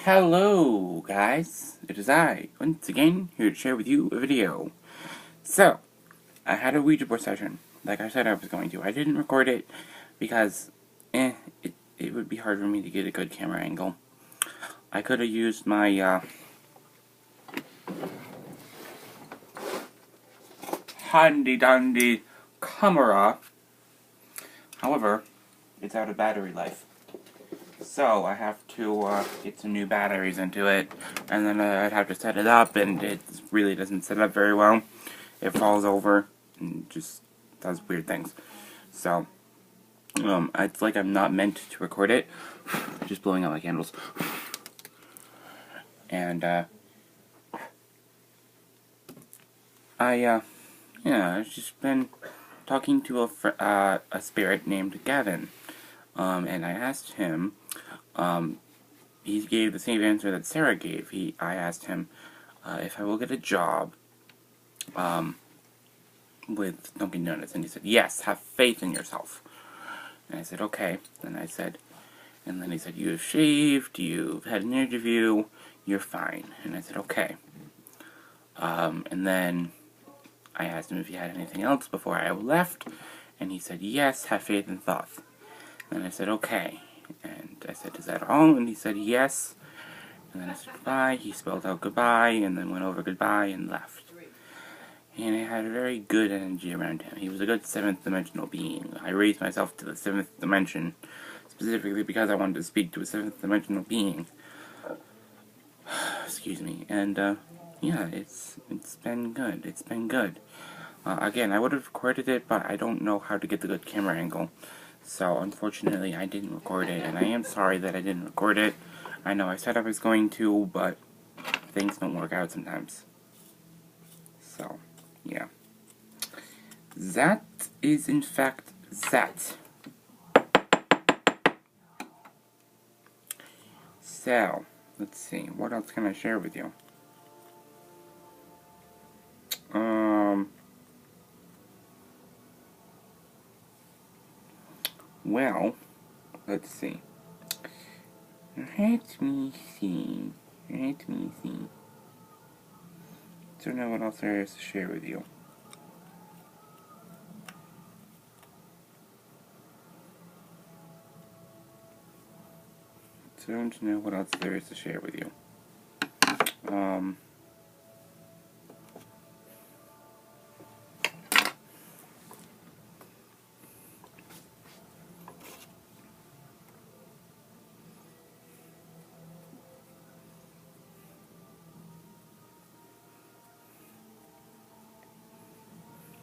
Hello guys, it is I, once again, here to share with you a video. So, I had a Ouija board session, like I said I was going to. I didn't record it because, it would be hard for me to get a good camera angle. I could have used my, handy-dandy camera. However, it's out of battery life. So, I have to, get some new batteries into it, and then I'd have to set it up, and it really doesn't set up very well. It falls over, and just does weird things. So, it's like I'm not meant to record it. Just blowing out my candles. And, I've just been talking to a spirit named Gavin. And I asked him, he gave the same answer that Sarah gave. I asked him, if I will get a job, with Dunkin' Donuts, and he said, yes, have faith in yourself. And I said, okay. And then he said, you have shaved, you've had an interview, you're fine. And I said, okay. And then I asked him if he had anything else before I left, and he said, yes, have faith in Thoth. And I said, okay. And I said, is that all? And he said, yes. And then I said, goodbye. He spelled out goodbye, and then went over goodbye and left. And I had a very good energy around him. He was a good 7th dimensional being. I raised myself to the 7th dimension, specifically because I wanted to speak to a 7th dimensional being. Excuse me. And, yeah, it's been good. It's been good. Again, I would have recorded it, but I don't know how to get the good camera angle. So, unfortunately, I didn't record it, and I am sorry that I didn't record it. I know I said I was going to, but things don't work out sometimes. So, yeah. That is, in fact, that. So, let's see, what else can I share with you? Well, let's see. Let me see. Don't know what else there is to share with you. Don't know what else there is to share with you.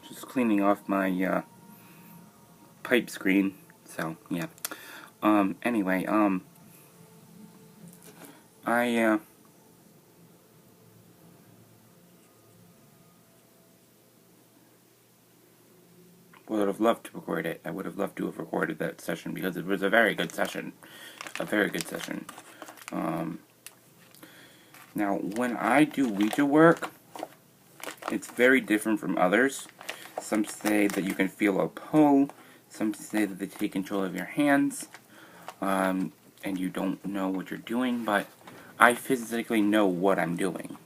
Just cleaning off my, pipe screen, so, yeah. Anyway, I would have loved to record it. I would have loved to have recorded that session because it was a very good session. A very good session. Now, when I do Ouija work, it's very different from others. Some say that you can feel a pull. Some say that they take control of your hands. And you don't know what you're doing, but I physically know what I'm doing.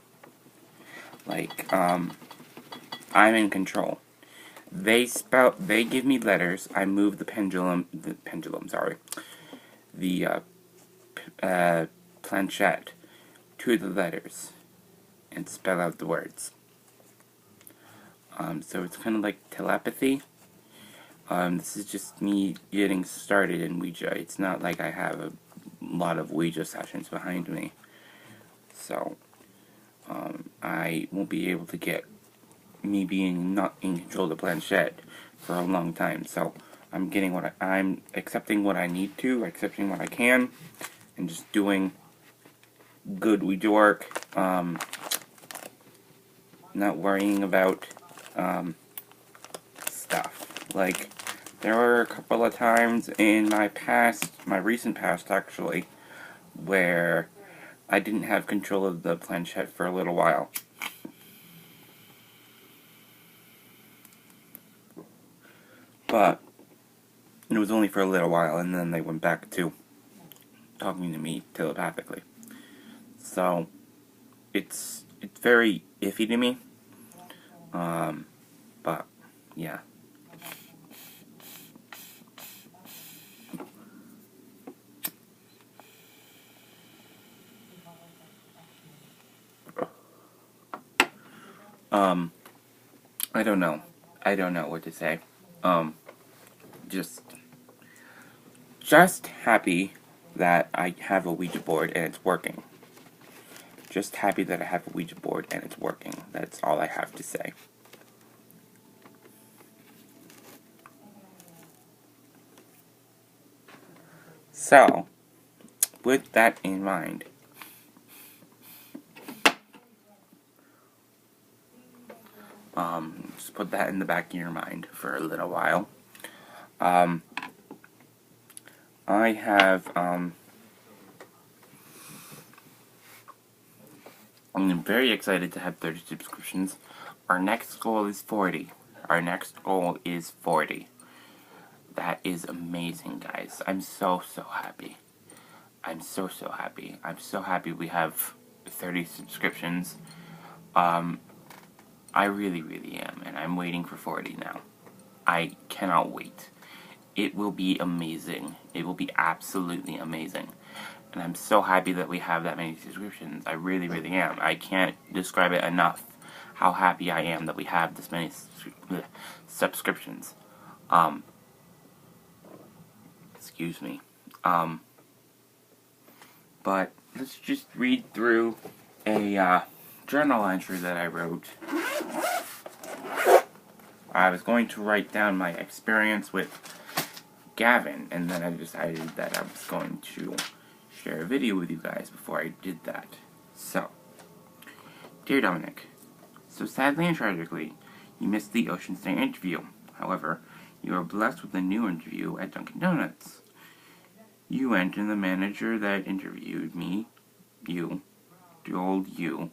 Like, I'm in control. They give me letters, I move the planchette to the letters, and spell out the words. So it's kind of like telepathy. This is just me getting started in Ouija. It's not like I have a lot of Ouija sessions behind me. So, I won't be able to get me being not in control of the planchette for a long time. So, I'm accepting what I need to, accepting what I can, and just doing good Ouija work. Not worrying about, stuff. Like, there were a couple of times in my recent past actually, where I didn't have control of the planchette for a little while. But it was only for a little while, and then they went back to talking to me telepathically. So it's very iffy to me. But yeah. I don't know. I don't know what to say. Just happy that I have a Ouija board and it's working. Just happy that I have a Ouija board and it's working. That's all I have to say. So, with that in mind, just put that in the back of your mind for a little while. I have, I'm very excited to have 30 subscriptions. Our next goal is 40. Our next goal is 40. That is amazing, guys. I'm so happy. I'm so happy. I'm so happy we have 30 subscriptions. I really am, and I'm waiting for 40 now. I cannot wait. It will be amazing. It will be absolutely amazing. And I'm so happy that we have that many subscriptions. I really am. I can't describe it enough how happy I am that we have this many subscriptions. Excuse me. But let's just read through a journal entry that I wrote. I was going to write down my experience with Gavin, and then I decided that I was going to share a video with you guys before I did that. So, dear Dominic, so sadly and tragically, you missed the Ocean State interview. However, you are blessed with a new interview at Dunkin' Donuts. You went, and the manager that interviewed me, told you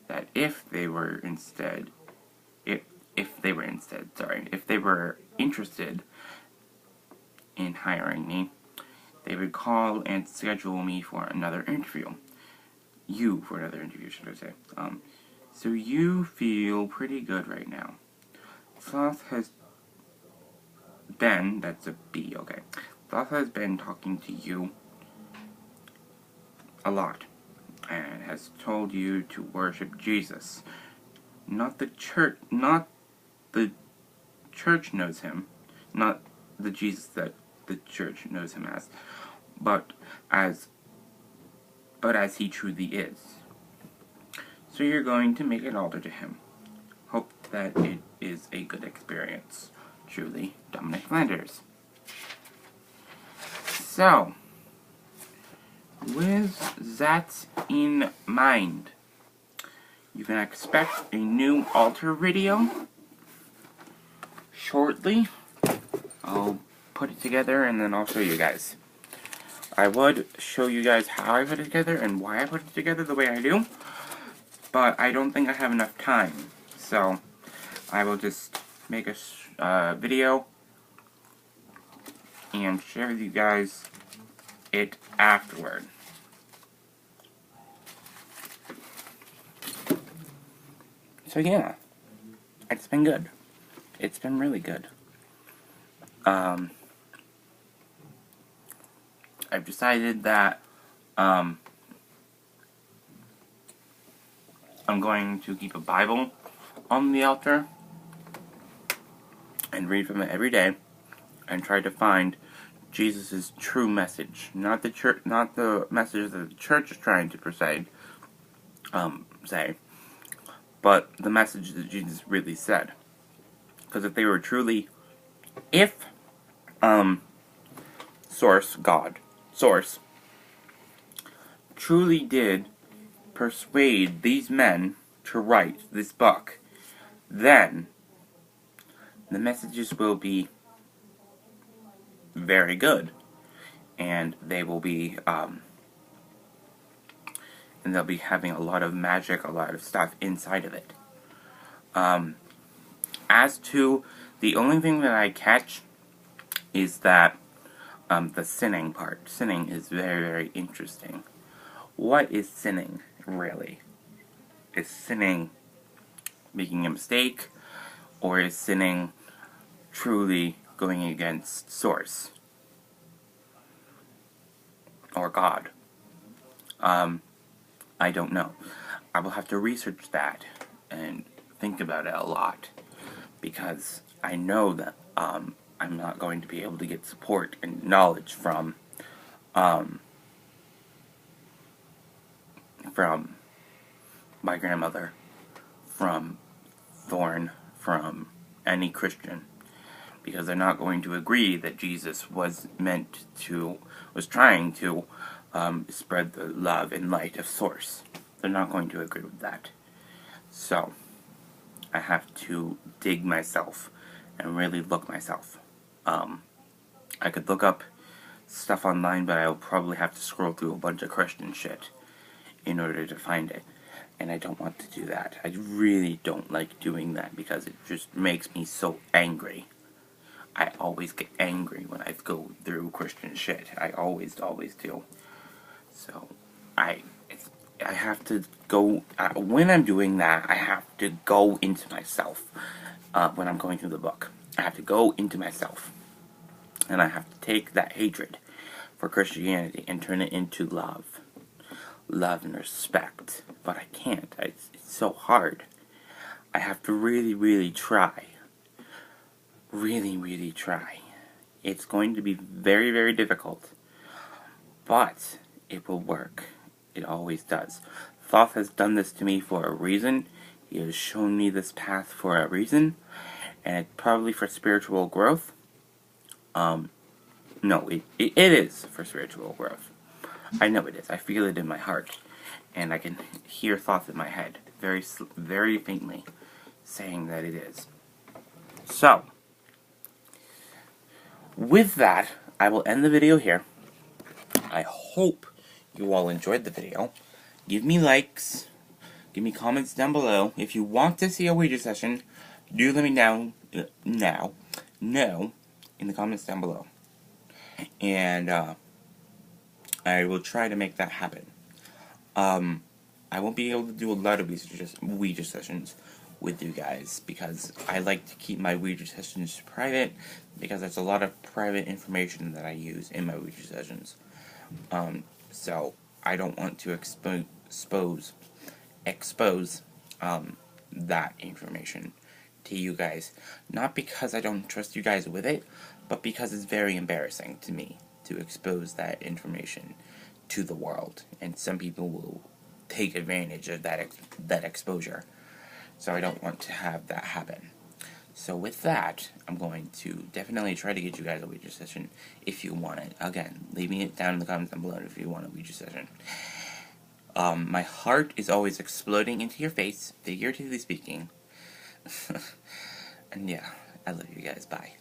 that if they were interested in hiring me, they would call and schedule me for another interview. Should I say. So you feel pretty good right now. Sloth has been, that's a B, okay. Sloth has been talking to you a lot, and has told you to worship Jesus. Not the church knows him, not the Jesus that the church knows him as, but as he truly is. So you're going to make an altar to him. Hope that it is a good experience. Truly, Dominic Flanders. So, with that in mind, you can expect a new altar video shortly. I'll put it together and then I'll show you guys. I would show you guys how I put it together and why I put it together the way I do, but I don't think I have enough time. So, I will just make a video and share with you guys it afterward. So yeah, it's been good. It's been really good. I've decided that I'm going to keep a Bible on the altar and read from it every day and try to find Jesus' true message, not the message that the church is trying to say, but the message that Jesus really said. Because if they were truly, Source truly did persuade these men to write this book, then the messages will be very good, and they will be, and they'll be having a lot of magic, a lot of stuff inside of it. As to the only thing that I catch is that the sinning part. Sinning is very interesting. What is sinning? really? Is sinning making a mistake, or is sinning truly going against Source or God? I don't know. I will have to research that and think about it a lot, because I know that I'm not going to be able to get support and knowledge from my grandmother, from Thorn, from any Christian, because they're not going to agree that Jesus was trying to spread the love and light of Source. They're not going to agree with that. So, I have to dig myself and really look myself. I could look up stuff online, but I'll probably have to scroll through a bunch of Christian shit in order to find it. And I don't want to do that. I really don't like doing that, because it just makes me so angry. I always get angry when I go through Christian shit. I always do. So, I have to go, when I'm doing that, I have to go into myself. When I'm going through the book, I have to go into myself. And I have to take that hatred for Christianity and turn it into love. Love and respect. But I can't. It's so hard. I have to really, really try. Really, really try. It's going to be very, very difficult. But it will work. It always does. Thoth has done this to me for a reason. He has shown me this path for a reason. And it's probably for spiritual growth. No, it is for spiritual growth. I know it is. I feel it in my heart. And I can hear Thoth in my head, very, very faintly, saying that it is. So, with that, I will end the video here. I hope you all enjoyed the video. Give me likes. Give me comments down below. If you want to see a Ouija session, do let me know in the comments down below. And I will try to make that happen. I won't be able to do a lot of Ouija sessions with you guys, because I like to keep my Ouija sessions private, because there's a lot of private information that I use in my Ouija sessions. So I don't want to expose that information to you guys. Not because I don't trust you guys with it, but because it's very embarrassing to me to expose that information to the world, and some people will take advantage of that exposure. So I don't want to have that happen. So with that, I'm going to definitely try to get you guys a Ouija session if you want it. Again, leave it down in the comments down below if you want a Ouija session. My heart is always exploding into your face, figuratively speaking. And yeah, I love you guys. Bye.